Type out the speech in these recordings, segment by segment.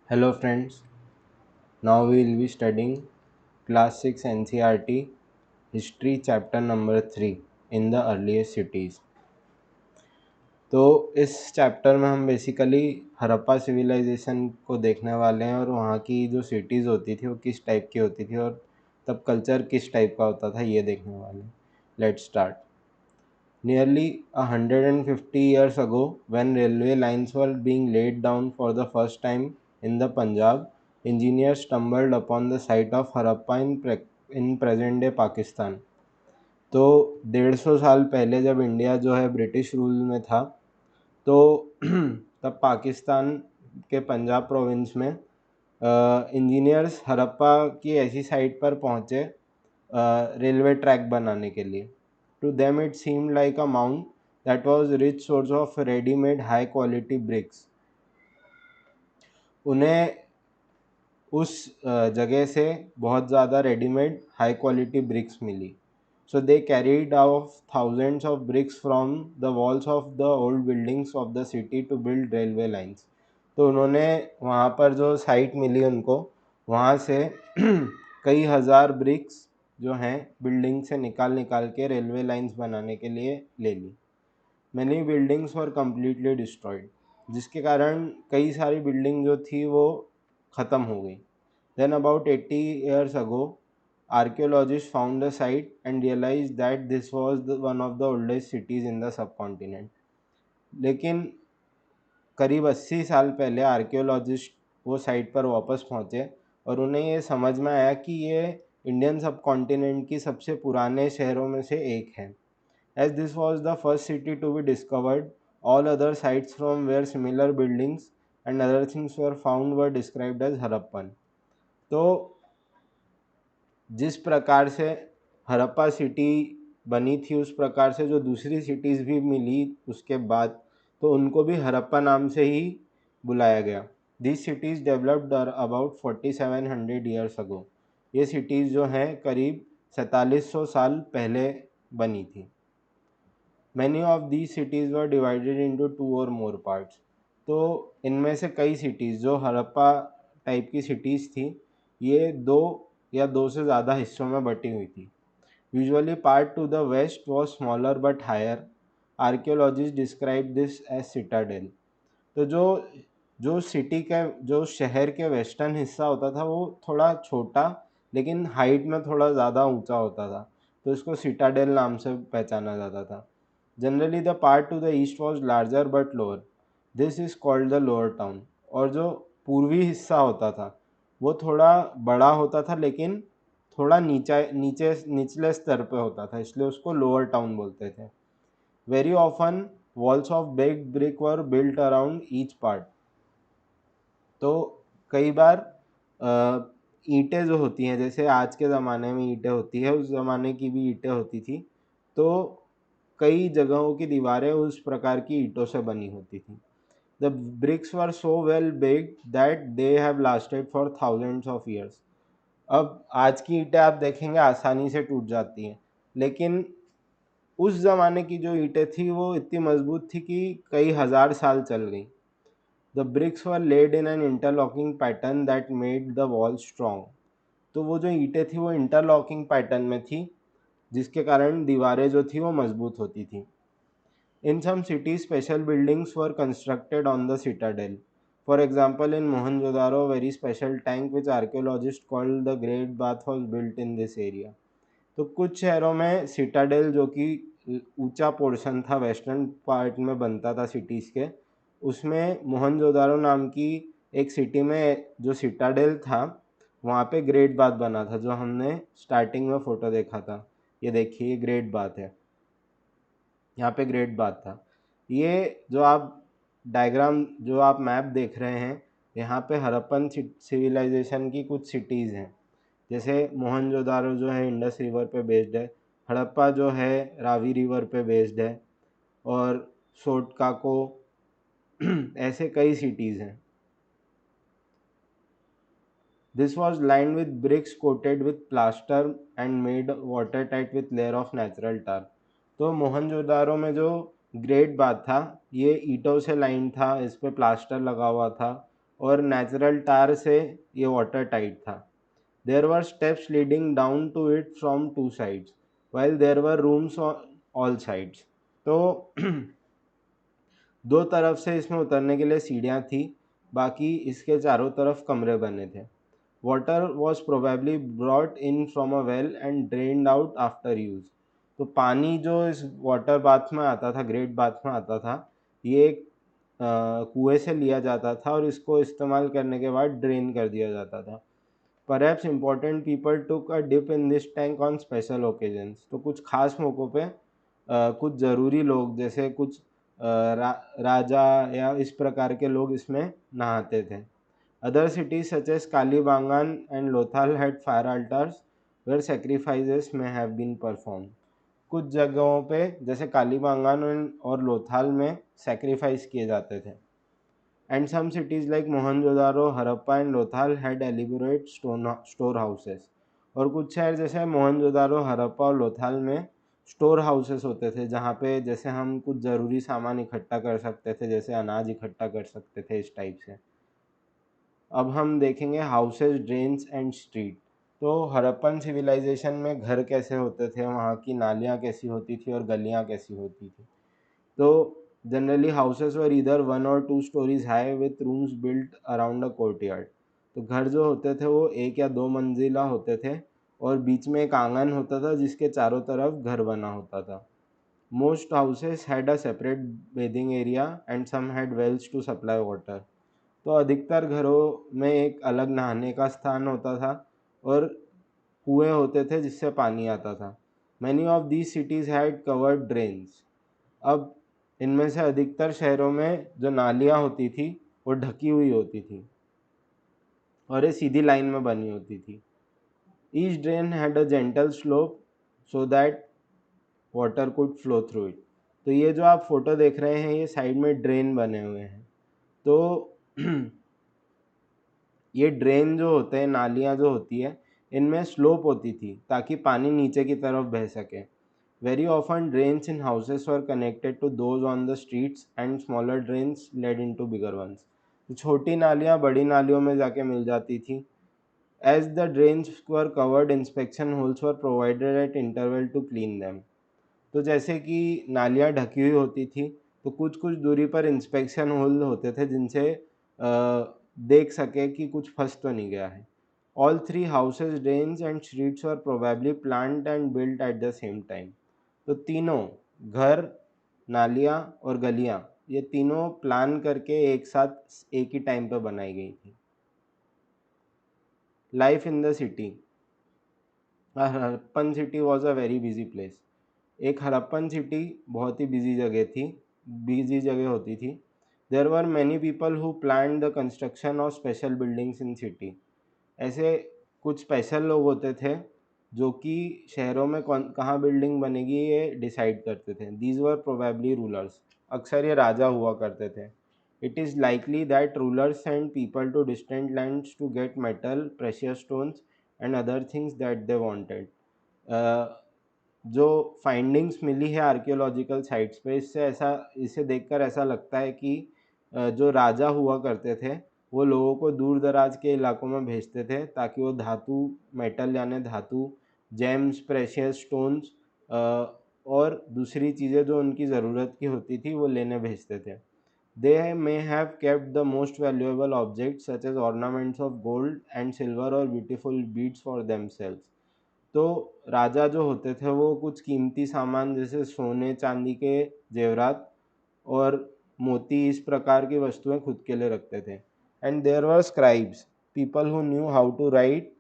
Hello friends, now we will be studying Class 6 NCERT History Chapter number 3 in the earliest cities। तो इस chapter में हम basically Harappa civilisation को देखने वाले हैं और वहाँ की जो सिटीज़ होती थी वो किस टाइप की होती थी और तब कल्चर किस टाइप का होता था ये देखने वाले हैं। Let's start. Nearly 150 years ago, when railway lines were being laid down for the first time in the Punjab, engineers stumbled upon the site of Harappa in present day Pakistan। तो 150 साल पहले जब इंडिया जो है British rule में था तो तब पाकिस्तान के पंजाब प्रोविंस में इंजीनियर्स हड़प्पा की ऐसी साइट पर पहुँचे रेलवे ट्रैक बनाने के लिए। To them it seemed like a mount that was rich source of readymade high quality bricks. उन्हें उस जगह से बहुत ज़्यादा रेडीमेड हाई क्वालिटी ब्रिक्स मिली। So they carried off thousands of bricks from the walls of the old buildings of the city to build railway lines. तो उन्होंने वहाँ पर जो साइट मिली उनको वहाँ से कई हज़ार ब्रिक्स जो हैं बिल्डिंग से निकाल निकाल के रेलवे लाइन्स बनाने के लिए ले ली। Many buildings were completely destroyed, जिसके कारण कई सारी बिल्डिंग जो थी वो ख़त्म हो गई। Then about 80 years ago, archaeologists found the site and realized that this was one of the oldest cities in the subcontinent। लेकिन करीब 80 साल पहले आर्कियोलॉजिस्ट वो साइट पर वापस पहुँचे और उन्हें ये समझ में आया कि ये इंडियन सब कॉन्टिनेंट की सबसे पुराने शहरों में से एक है। As this was the first city to be discovered, all other sites from where similar buildings and other things were found were described as Harappan. तो जिस प्रकार से हड़प्पा सिटी बनी थी उस प्रकार से जो दूसरी सिटीज़ भी मिली उसके बाद, तो उनको भी हड़प्पा नाम से ही बुलाया गया। This cities developed about 4700 years ago. ये सिटीज़ जो हैं करीब 4700 साल पहले बनी थी। Many of these cities were divided into 2 और मोर पार्ट्स। तो इनमें से कई सिटीज़ जो हड़प्पा टाइप की सिटीज़ थी ये 2 या 2 से ज़्यादा हिस्सों में बटी हुई थी। Usually part to the west was smaller but higher. Archaeologist describe this as citadel. तो जो सिटी का जो शहर के वेस्टर्न हिस्सा होता था वो थोड़ा छोटा लेकिन हाइट में थोड़ा ज़्यादा ऊंचा होता था, तो इसको सिटाडेल नाम से पहचाना जाता था। Generally the part to the east was larger but lower, this is called the lower town. और जो पूर्वी हिस्सा होता था वो थोड़ा बड़ा होता था लेकिन थोड़ा निचले स्तर पे होता था, इसलिए उसको लोअर टाउन बोलते थे। Very often walls of baked brick were built around each part. तो कई बार ईंटें जो होती हैं जैसे आज के ज़माने में ईंटें होती है उस ज़माने की भी ईंटें होती थी। तो कई जगहों की दीवारें उस प्रकार की ईंटों से बनी होती थी। The bricks were so well baked that they have lasted for thousands of years. अब आज की ईंटें आप देखेंगे आसानी से टूट जाती हैं, लेकिन उस ज़माने की जो ईंटें थी वो इतनी मजबूत थी कि कई हज़ार साल चल गई। The bricks were laid in an interlocking pattern that made the wall strong. तो वो जो ईंटें थी वो इंटरलॉकिंग पैटर्न में थी जिसके कारण दीवारें जो थी वो मजबूत होती थी। In some cities, special buildings were constructed on the citadel. For example, in Mohenjo-daro, a very special tank which archaeologists called the Great Bath was built in this area। तो कुछ शहरों में सिटाडेल जो कि ऊंचा पोर्शन था western part में बनता था सिटीज़ के, उसमें मोहनजोदारो नाम की एक सिटी में जो सिटाडेल था वहाँ पे ग्रेट बाथ बना था, जो हमने स्टार्टिंग में फ़ोटो देखा था। ये देखिए ये ग्रेट बाथ है, यहाँ पे ग्रेट बात था। ये जो आप डायग्राम जो आप मैप देख रहे हैं यहाँ पे हड़प्पन सिविलाइजेशन की कुछ सिटीज़ हैं। जैसे मोहनजोदारो जो है इंडस रिवर पे बेस्ड है, हड़प्पा जो है रावी रिवर पे बेस्ड है, और सोटकाको ऐसे कई सिटीज़ हैं। This was lined with bricks coated with plaster and made water tight with layer of natural tar. तो मोहनजोदारो में जो ग्रेट बाथ था ये ईंटों से लाइन था, इस पे प्लास्टर लगा हुआ था और नेचुरल टार से ये वाटर टाइट था। There were steps leading down to it from two sides while there were rooms on all sides। तो दो तरफ से इसमें उतरने के लिए सीढ़ियाँ थी, बाकी इसके चारों तरफ कमरे बने थे। Water was probably brought in from a well and drained out after use. तो पानी जो इस वाटर बाथ में आता था, ग्रेट बाथ में आता था, ये एक कुएं से लिया जाता था और इसको इस्तेमाल करने के बाद ड्रेन कर दिया जाता था। Perhaps important people took a dip in this tank on special occasions। तो कुछ खास मौक़ों पे कुछ ज़रूरी लोग जैसे कुछ राजा या इस प्रकार के लोग इसमें नहाते थे। Other cities such as Kalibangan and Lothal had fire altars where sacrifices may have been performed। कुछ जगहों पे जैसे कालीबांगान और लोथाल में सैक्रिफाइस किए जाते थे। And some cities like Mohenjo-daro, Harappa and Lothal had elaborate store houses। और कुछ शहर जैसे मोहनजोदारो, हड़प्पा और लोथाल में स्टोर हाउसेस होते थे, जहाँ पे जैसे हम कुछ ज़रूरी सामान इकट्ठा कर सकते थे, जैसे अनाज इकट्ठा कर सकते थे, इस टाइप से। अब हम देखेंगे हाउसेस, ड्रेन्स एंड स्ट्रीट। तो हड़प्पन सिविलाइजेशन में घर कैसे होते थे, वहाँ की नालियाँ कैसी होती थी और गलियाँ कैसी होती थी। तो जनरली हाउसेस वर ईदर 1 और 2 stories high with rooms built around a courtyard. तो घर जो होते थे वो 1 या 2 मंजिला होते थे और बीच में एक आंगन होता था जिसके चारों तरफ घर बना होता था। Most houses had a separate bathing area and some had wells to supply water. तो अधिकतर घरों में एक अलग नहाने का स्थान होता था और कुएं होते थे जिससे पानी आता था। Many of these cities had covered drains. अब इनमें से अधिकतर शहरों में जो नालियाँ होती थी वो ढकी हुई होती थी और ये सीधी लाइन में बनी होती थी। Each drain had a gentle slope so that water could flow through it. तो ये जो आप फोटो देख रहे हैं, ये साइड में ड्रेन बने हुए हैं। तो ये ड्रेन जो होते हैं, नालियाँ जो होती है, इनमें स्लोप होती थी ताकि पानी नीचे की तरफ बह सके। Very often drains in houses were connected to those on the streets and smaller drains led into bigger ones। तो छोटी नालियाँ बड़ी नालियों में जाके मिल जाती थी। As the drains were covered, inspection holes were provided at interval to clean them। तो जैसे कि नालियाँ ढकी हुई होती थी, तो कुछ कुछ दूरी पर इंस्पेक्शन होल होते थे जिनसे देख सके कि कुछ फंस तो नहीं गया है। All three houses, drains and streets were probably planned and built at the same time। तो तीनों घर, नालियाँ और गलियाँ, ये तीनों प्लान करके एक साथ एक ही टाइम पे बनाई गई थी। Life in the city. Harappan city was a very busy place. एक हड़प्पन सिटी बहुत ही बिजी जगह थी, बिजी जगह होती थी। There were many people who plan the construction of special buildings in city. ऐसे कुछ स्पेशल लोग होते थे जो कि शहरों में कौन कहाँ बिल्डिंग बनेगी ये डिसाइड करते थे। These were probably rulers. अक्सर ये राजा हुआ करते थे। It is likely that rulers send people to distant lands to get metal, precious stones and other things that they wanted. जो फाइंडिंग्स मिली है आर्कियोलॉजिकल साइट्स पे, इसे देखकर ऐसा लगता है कि जो राजा हुआ करते थे वो लोगों को दूर दराज के इलाकों में भेजते थे ताकि वो धातु, मेटल यानी धातु, जेम्स, प्रेशियस स्टोन्स और दूसरी चीज़ें जो उनकी ज़रूरत की होती थी वो लेने भेजते थे। They may have kept the most valuable objects such as ornaments of gold and silver और ब्यूटीफुल बीड्स फॉर देमसेल्व्स। तो राजा जो होते थे वो कुछ कीमती सामान जैसे सोने चांदी के जेवरात और मोती, इस प्रकार की वस्तुएं खुद के लिए रखते थे। And there were scribes, people who knew how to write,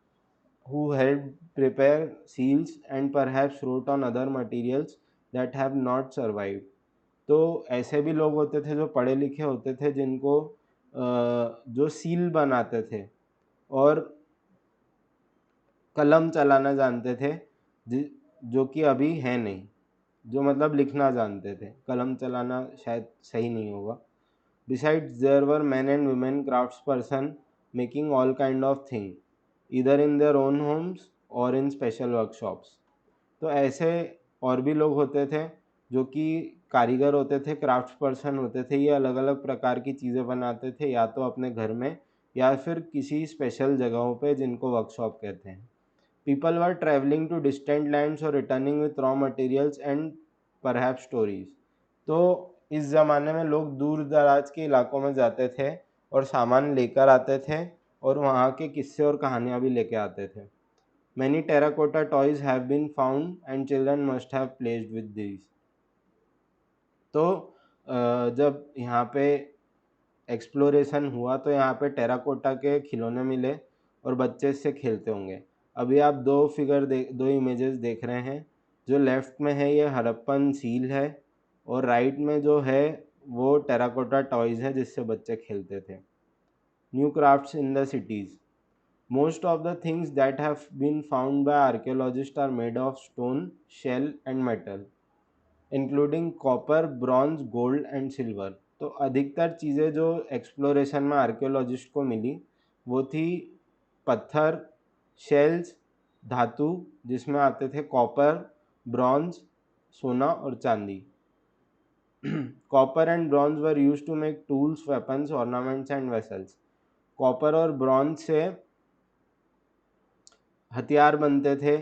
who help prepare seals and perhaps wrote on other materials that have not survived. तो ऐसे भी लोग होते थे जो पढ़े लिखे होते थे जिनको जो सील बनाते थे और कलम चलाना जानते थे, जो कि अभी है नहीं, जो मतलब लिखना जानते थे, कलम चलाना शायद सही नहीं होगा। Besides, there were men and women craftsperson making all kind of thing, either in their own homes or in special workshops। तो ऐसे और भी लोग होते थे जो कि कारीगर होते थे, क्राफ्ट पर्सन होते थे। ये अलग अलग प्रकार की चीज़ें बनाते थे, या तो अपने घर में या फिर किसी स्पेशल जगहों पे जिनको वर्कशॉप कहते हैं। People were travelling to distant lands और returning with raw materials and perhaps stories. तो इस ज़माने में लोग दूर दराज के इलाकों में जाते थे और सामान लेकर आते थे और वहाँ के किस्से और कहानियाँ भी लेके आते थे। Many terracotta toys have been found and children must have placed with these. तो जब यहाँ पे एक्सप्लोरेशन हुआ तो यहाँ पे टेराकोटा के खिलौने मिले और बच्चे इससे खेलते होंगे। अभी आप दो इमेजेस देख रहे हैं। जो लेफ्ट में है ये हड़प्पन सील है और राइट में जो है वो टेराकोटा टॉयज है जिससे बच्चे खेलते थे। New crafts in the cities. Most of the things that have been found by archaeologists are made of stone, shell and metal, including copper, bronze, gold and silver। तो अधिकतर चीज़ें जो एक्सप्लोरेशन में आर्कियोलॉजिस्ट को मिली वो थी पत्थर, शेल्स, धातु जिसमें आते थे कॉपर, ब्रॉन्ज, सोना और चांदी। Copper and bronze were used to make tools, weapons, ornaments and vessels. Copper और ब्रॉन्ज से हथियार बनते थे,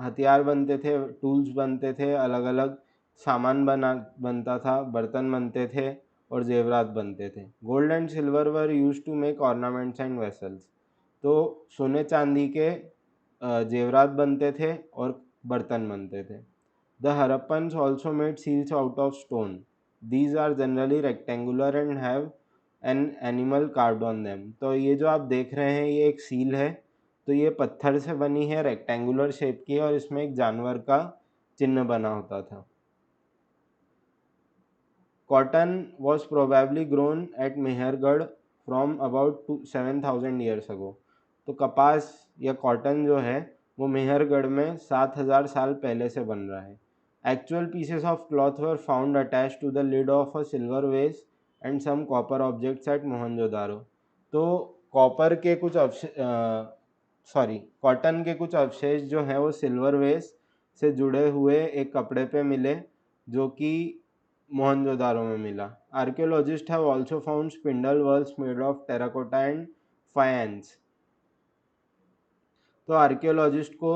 हथियार बनते थे, टूल्स बनते थे, अलग अलग सामान बनता था, बर्तन बनते थे और जेवरात बनते थे। Gold and silver were used to make ornaments and vessels. तो सोने चांदी के जेवरात बनते थे और बर्तन बनते थे। The Harappans also made seals out of stone. These are generally rectangular and have an animal carved on them. तो ये जो आप देख रहे हैं ये एक सील है। तो ये पत्थर से बनी है, रेक्टेंगुलर शेप की है और इसमें एक जानवर का चिन्ह बना होता था। Cotton was probably grown at Mehrgarh from about 7,000 years ago. तो कपास या कॉटन जो है वो मेहरगढ़ में 7,000 साल पहले से बन रहा है। Actual pieces of cloth were found attach to the lid of a silver vase and some copper objects at Mohenjodaro. तो कॉपर के कुछ कॉटन के कुछ अवशेष जो हैं वो सिल्वर वेस से जुड़े हुए एक कपड़े पे मिले जो कि मोहनजोदारो में मिला। Archaeologist have also found spindle whorls made of terracotta and faience. तो आर्कियोलॉजिस्ट को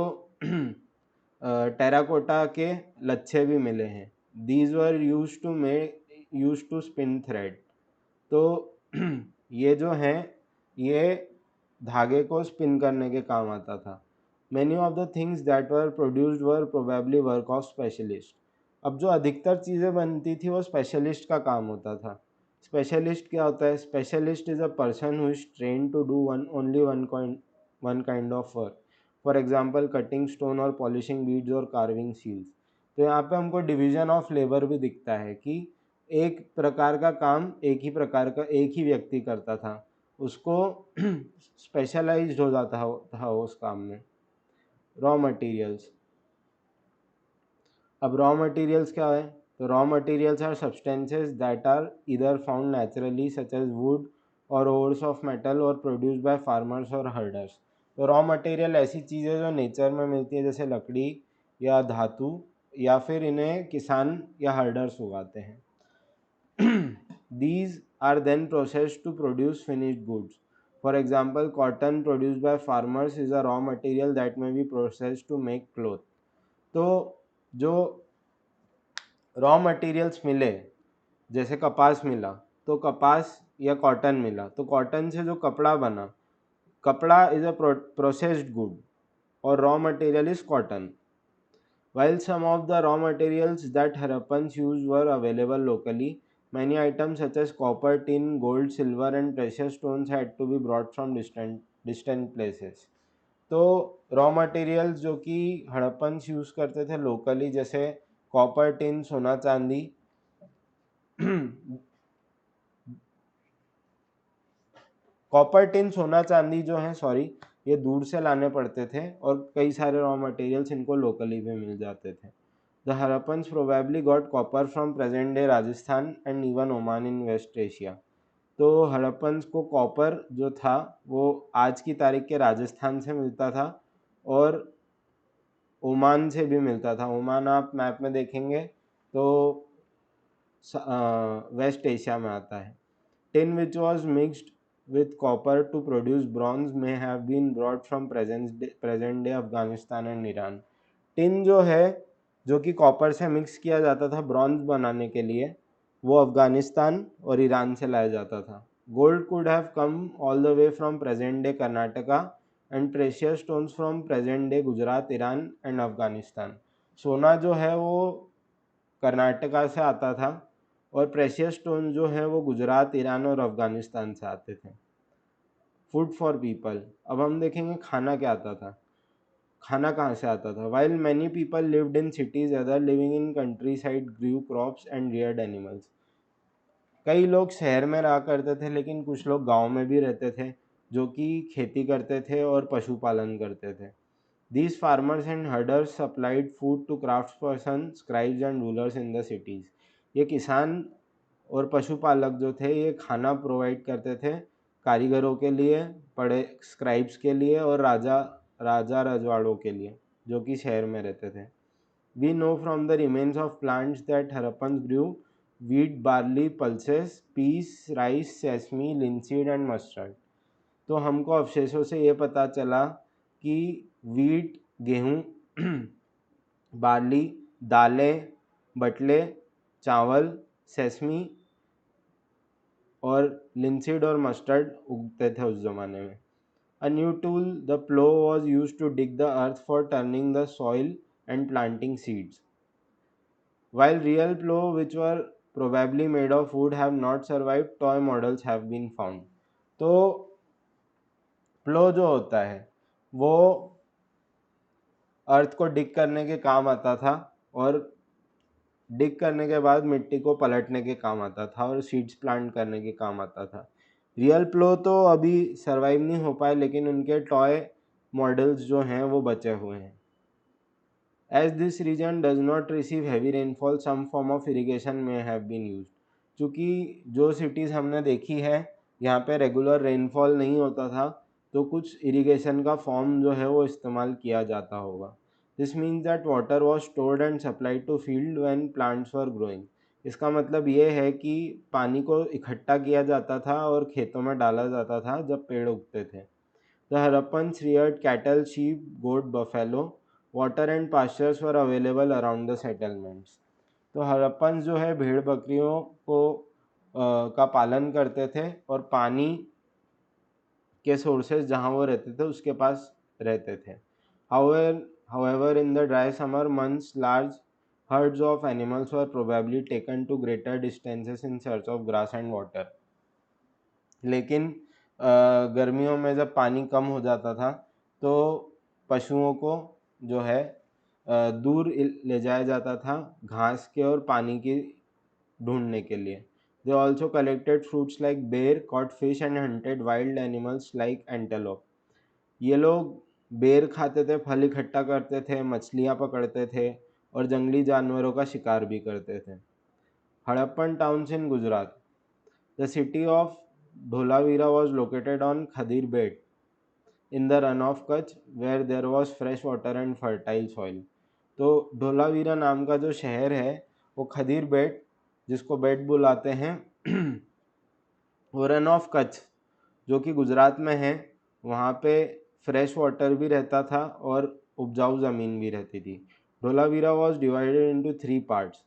टेराकोटा के लच्छे भी मिले हैं। These were use to spin thread. तो ये जो हैं ये धागे को स्पिन करने के काम आता था। Many of the things that were produced were probably work of specialist. अब जो अधिकतर चीज़ें बनती थी वो स्पेशलिस्ट का काम होता था। स्पेशलिस्ट क्या होता है? Specialist is a person who is train to do one kind of work. For example cutting stone और पॉलिशिंग बीड्स और कार्विंग सील्स। तो यहाँ पे हमको डिवीजन ऑफ लेबर भी दिखता है कि एक प्रकार का काम एक ही व्यक्ति करता था, उसको स्पेशलाइज्ड हो जाता था उस काम में। Raw materials. अब रॉ मटेरियल्स क्या है? तो raw materials are substances that are either found naturally such as wood और ओर्स ऑफ मेटल और प्रोड्यूस्ड बाय फार्मर्स और हर्डर्स। तो रॉ मटेरियल ऐसी चीज़ें जो नेचर में मिलती है जैसे लकड़ी या धातु या फिर इन्हें किसान या हर्डर्स उगाते हैं। These are then processed to produce finished goods. For example, cotton produced by farmers is a raw material that may be processed to make cloth. तो जो रॉ मटेरियल्स मिले जैसे कपास मिला तो कपास या कॉटन मिला तो कॉटन से जो कपड़ा बना, कपड़ा इज अ प्रोसेस्ड गुड और raw material is cotton. While some of the raw materials that Harappans used were available locally, many items such as copper, tin, gold, silver and precious stones had to be brought from distant places. तो raw materials जो कि Harappans use करते थे locally जैसे copper, tin, सोना, चांदी copper, tin, सोना, चांदी जो है ये दूर से लाने पड़ते थे और कई सारे रॉ मटेरियल्स इनको लोकली भी मिल जाते थे। The Harappans probably got copper from present day Rajasthan and even Oman in West Asia. तो हड़प्पन्स को कॉपर जो था वो आज की तारीख के राजस्थान से मिलता था और ओमान से भी मिलता था। ओमान आप मैप में देखेंगे तो वेस्ट एशिया में आता है। Tin which was mixed with copper to produce bronze may have been brought from present day Afghanistan and Iran. Tin जो है, जो कि कॉपर से मिक्स किया जाता था ब्रॉन्ज बनाने के लिए, वो अफगानिस्तान और ईरान से लाया जाता था. Gold could have come all the way from present day Karnataka and precious stones from present day Gujarat, Iran and Afghanistan. सोना जो है वो कर्नाटका से आता था और प्रेशियस स्टोन जो है वो गुजरात, ईरान और अफगानिस्तान से आते थे. Food for people. अब हम देखेंगे खाना क्या आता था, खाना कहाँ से आता था. While many people lived in cities, other living in countryside grew crops and reared animals. कई लोग शहर में रहा करते थे, लेकिन कुछ लोग गांव में भी रहते थे जो कि खेती करते थे और पशुपालन करते थे. These farmers and herders supplied food to craftspersons, scribes and rulers in the cities. ये किसान और पशुपालक जो थे ये खाना प्रोवाइड करते थे कारीगरों के लिए, पढ़े स्क्राइब्स के लिए और राजा रजवाड़ों के लिए जो कि शहर में रहते थे. We know from the remains of plants that Harappans grew wheat, barley, pulses, peas, rice, sesame, linseed and mustard. तो हमको अवशेषों से ये पता चला कि वीट, गेहूँ, बार्ली, दालें, बटले, चावल, सेसमी और लिंसीड और मस्टर्ड उगते थे उस ज़माने में. A new tool, the plow, was used to dig the earth for turning the soil and planting seeds. While real plow, which were probably made of wood, have not survived, toy models have been found. तो प्लो जो होता है वो अर्थ को डिग करने के काम आता था और डिग करने के बाद मिट्टी को पलटने के काम आता था और सीड्स प्लांट करने के काम आता था. रियल प्लो तो अभी सरवाइव नहीं हो पाए, लेकिन उनके टॉय मॉडल्स जो हैं वो बचे हुए हैं. As this region does not receive heavy rainfall, some form of irrigation may have been used. चूँकि जो सिटीज़ हमने देखी है यहाँ पे रेगुलर रेनफॉल नहीं होता था, तो कुछ इरिगेशन का फॉर्म जो है वो इस्तेमाल किया जाता होगा. This means that water was stored and supplied to field when plants were growing. इसका मतलब ये है कि पानी को इकट्ठा किया जाता था और खेतों में डाला जाता था जब पेड़ उगते थे. The Harappans reared cattle, sheep, goat, buffalo. Water and pastures were available around the settlements. तो हड़प्पन जो है भेड़ बकरियों को का पालन करते थे और पानी के सोर्सेज जहाँ वो रहते थे उसके पास रहते थे. However, in the dry summer months, large herds of animals were probably taken to greater distances in search of grass and water. लेकिन गर्मियों में जब पानी कम हो जाता था तो पशुओं को जो है दूर ले जाया जाता था घास के और पानी की ढूंढने के लिए. They also collected fruits like ber, caught fish and hunted wild animals like antelope. ये लोग बेर खाते थे, फल इकट्ठा करते थे, मछलियाँ पकड़ते थे और जंगली जानवरों का शिकार भी करते थे. Harappan towns in Gujarat. The city of Dholavira was located on Khadir Bed in the run of Kutch, where there was fresh water and fertile soil. तो ढोलावीरा नाम का जो शहर है वो खदीर बेट, जिसको बेट बुलाते हैं, वो रन ऑफ कच्छ जो कि गुजरात में है, वहाँ पे फ्रेश वाटर भी रहता था और उपजाऊ ज़मीन भी रहती थी. Dholavira was divided into 3 parts.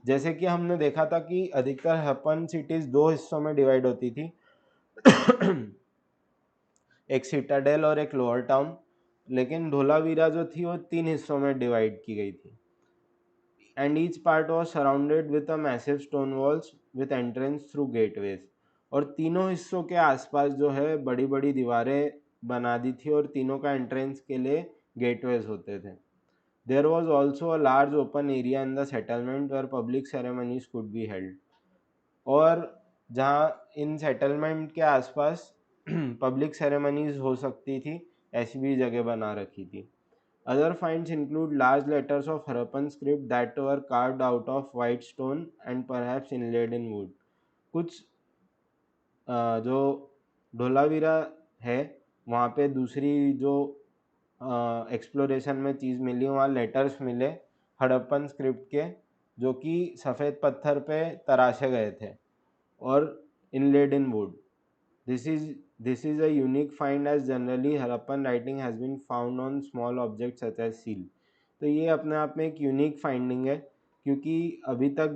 जैसे कि हमने देखा था कि अधिकतर हड़प्पन सिटीज़ 2 हिस्सों में डिवाइड होती थी, एक सिटाडेल और एक लोअर टाउन. लेकिन ढोलावीरा जो थी वो 3 हिस्सों में डिवाइड की गई थी. And each part was surrounded with a massive stone walls with entrance through gateways. और तीनों हिस्सों के आसपास जो है बड़ी बड़ी दीवारें बना दी थी और तीनों का एंट्रेंस के लिए गेटवेज होते थे. There was also a large open area in the settlement where public ceremonies could be held. और जहाँ इन सेटलमेंट के आसपास पब्लिक सेरेमनीज हो सकती थी, ऐसी भी जगह बना रखी थी. Other finds include large letters of Harappan script that were carved out of white stone and perhaps inlaid in would. कुछ जो ढोलावीरा है वहाँ पे दूसरी जो एक्सप्लोरेशन में चीज़ मिली, वहाँ लेटर्स मिले हड़प्पन स्क्रिप्ट के जो कि सफ़ेद पत्थर पे तराशे गए थे और inlaid in would. This is a unique find as generally Harappan writing has been found on small objects such as seal. तो ये अपने आप में एक यूनिक फाइंडिंग है, क्योंकि अभी तक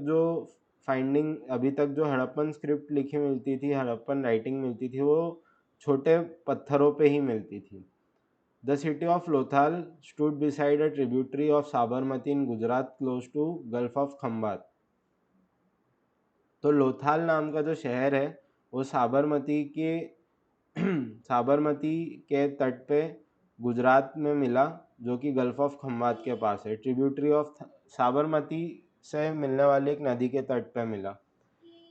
जो हड़प्पन स्क्रिप्ट लिखी मिलती थी, हड़प्पन राइटिंग मिलती थी, वो छोटे पत्थरों पे ही मिलती थी. The city of Lothal stood beside a tributary of Sabarmati in Gujarat close to Gulf of Khambat. तो लोथाल नाम का जो शहर है वो साबरमती के तट पे गुजरात में मिला, जो कि गल्फ ऑफ खम्बात के पास है. ट्रिब्यूटरी ऑफ साबरमती से मिलने वाली एक नदी के तट पे मिला.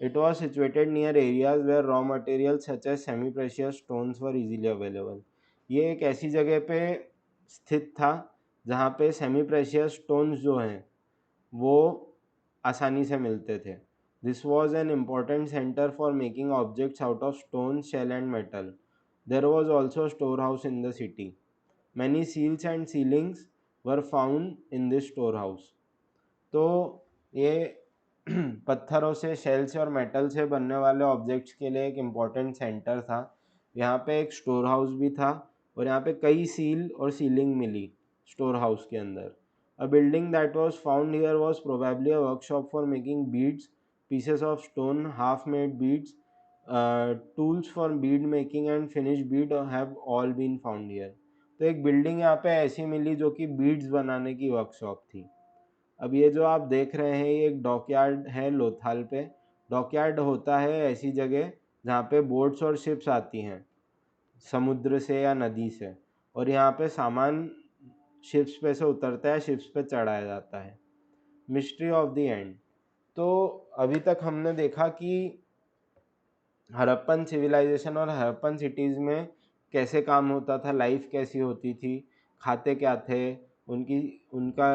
It was situated near areas where raw material such as semi precious stones were easily available. ये एक ऐसी जगह पे स्थित था जहाँ पे सेमी प्रेशियस स्टोन्स जो हैं वो आसानी से मिलते थे. This was an important centre for making objects out of stone, shell and metal. There was also store house in the city. Many seals and sealings were found in this store house. तो ये पत्थरों से, shell से और metal से बनने वाले objects के लिए एक इम्पॉर्टेंट सेंटर था. यहाँ पे एक स्टोर हाउस भी था और यहाँ पे कई सील और सीलिंग मिली स्टोर हाउस के अंदर. A building that was found here was probably a workshop for making beads, pieces of stone, half-made beads, tools for bead making and finished bead have all been found here. तो एक building यहाँ पे ऐसी मिली जो कि beads बनाने की workshop थी. अब ये जो आप देख रहे हैं ये एक डॉकयार्ड है लोथाल पे. डॉकयार्ड होता है ऐसी जगह जहाँ पे बोट्स और शिप्स आती हैं समुद्र से या नदी से, और यहाँ पे सामान शिप्स पे से उतरता है, शिप्स पे चढ़ाया जाता है. Mystery of the end. तो अभी तक हमने देखा कि हड़प्पन सिविलाइजेशन और हड़प्पन सिटीज़ में कैसे काम होता था, लाइफ कैसी होती थी, खाते क्या थे, उनका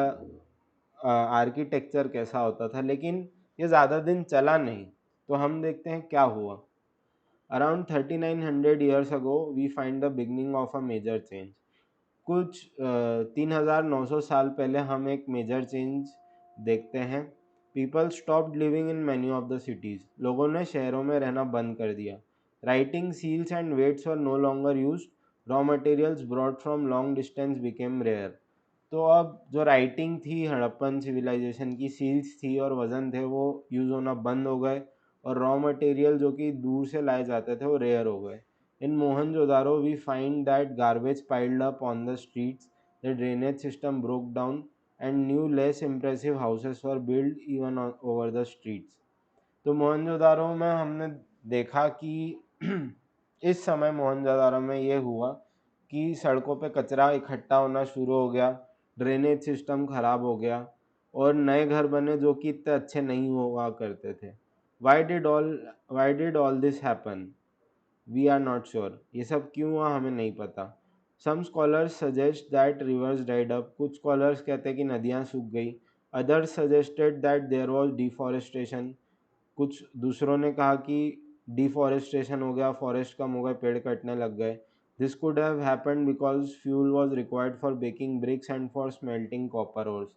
आर्किटेक्चर कैसा होता था. लेकिन ये ज़्यादा दिन चला नहीं. तो हम देखते हैं क्या हुआ. Around 3900 years ago we find the beginning of a major change. कुछ 3900 साल पहले हम एक मेजर चेंज देखते हैं. People stopped living in many of the cities. लोगों ने शहरों में रहना बंद कर दिया. Writing, seals and weights were no longer used. Raw materials brought from long distance became rare. तो अब जो राइटिंग थी हड़प्पन सिविलाइजेशन की, सील्स थी और वज़न थे, वो यूज़ होना बंद हो गए, और रॉ मटेरियल जो कि दूर से लाए जाते थे वो रेयर हो गए. In Mohenjo-daro, we find that garbage piled up on the streets, the drainage system broke down, and new less impressive houses were built even over the streets. तो मोहनजोदारो में हमने देखा कि इस समय मोहनजोदारो में ये हुआ कि सड़कों पे कचरा इकट्ठा होना शुरू हो गया, ड्रेनेज सिस्टम ख़राब हो गया, और नए घर बने जो कि इतने अच्छे नहीं हुआ करते थे. Why did all this happen? We are not sure. ये सब क्यों हुआ हमें नहीं पता. Some scholars suggest that rivers dried up. कुछ स्कॉलर्स कहते हैं कि नदियाँ सूख गई. Others suggested that there was deforestation. कुछ दूसरों ने कहा कि डिफॉरेस्टेशन हो गया, फॉरेस्ट कम हो गए, पेड़ कटने लग गए. This could have happened because fuel was required for baking bricks and for smelting copper ores.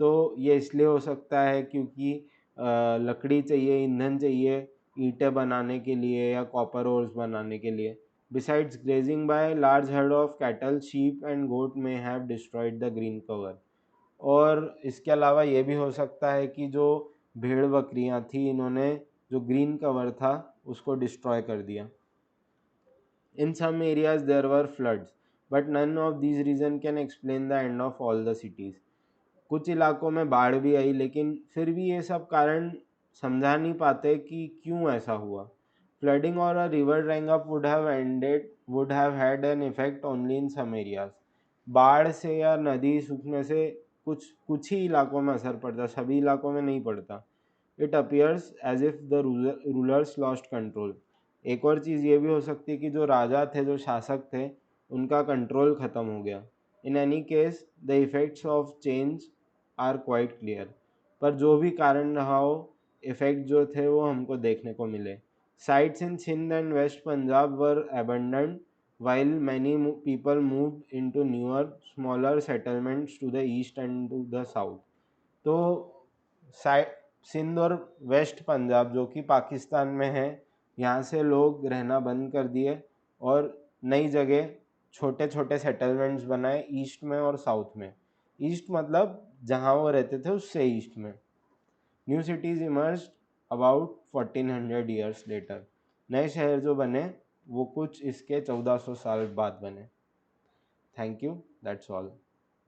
तो ये इसलिए हो सकता है क्योंकि लकड़ी चाहिए, ईंधन चाहिए ईंटें बनाने के लिए या कॉपर ओर्स बनाने के लिए. Besides grazing by large herd of cattle, sheep and goat may have destroyed the green cover. और इसके अलावा ये भी हो सकता है कि जो भेड़ बकरियां थी, इन्होंने जो ग्रीन कवर था उसको डिस्ट्रॉय कर दिया. In some areas there were floods, but none of these reasons can explain the end of all the cities. कुछ इलाकों में बाढ़ भी आई, लेकिन फिर भी ये सब कारण समझा नहीं पाते कि क्यों ऐसा हुआ. फ्लडिंग और a river drying up would have had an effect only in some areas. बाढ़ से या नदी सूखने से कुछ ही इलाकों में असर पड़ता, सभी इलाकों में नहीं पड़ता. It appears as if the rulers lost control. एक और चीज़ ये भी हो सकती है कि जो राजा थे, जो शासक थे, उनका कंट्रोल ख़त्म हो गया. In any case the effects of change are quite clear. पर जो भी कारण रहा हो, इफ़ेक्ट जो थे वो हमको देखने को मिले. Sites in Sindh and west Punjab were abandoned while many people moved into newer smaller settlements to the east and to the south. तो सिंध और वेस्ट पंजाब जो कि पाकिस्तान में है, यहाँ से लोग रहना बंद कर दिए और नई जगह छोटे छोटे सेटलमेंट्स बनाए ईस्ट में और साउथ में। ईस्ट मतलब जहाँ वो रहते थे उससे ईस्ट में। New cities emerged about 1400 years later. नए शहर जो बने वो कुछ इसके 1400 साल बाद बने। Thank you, that's all.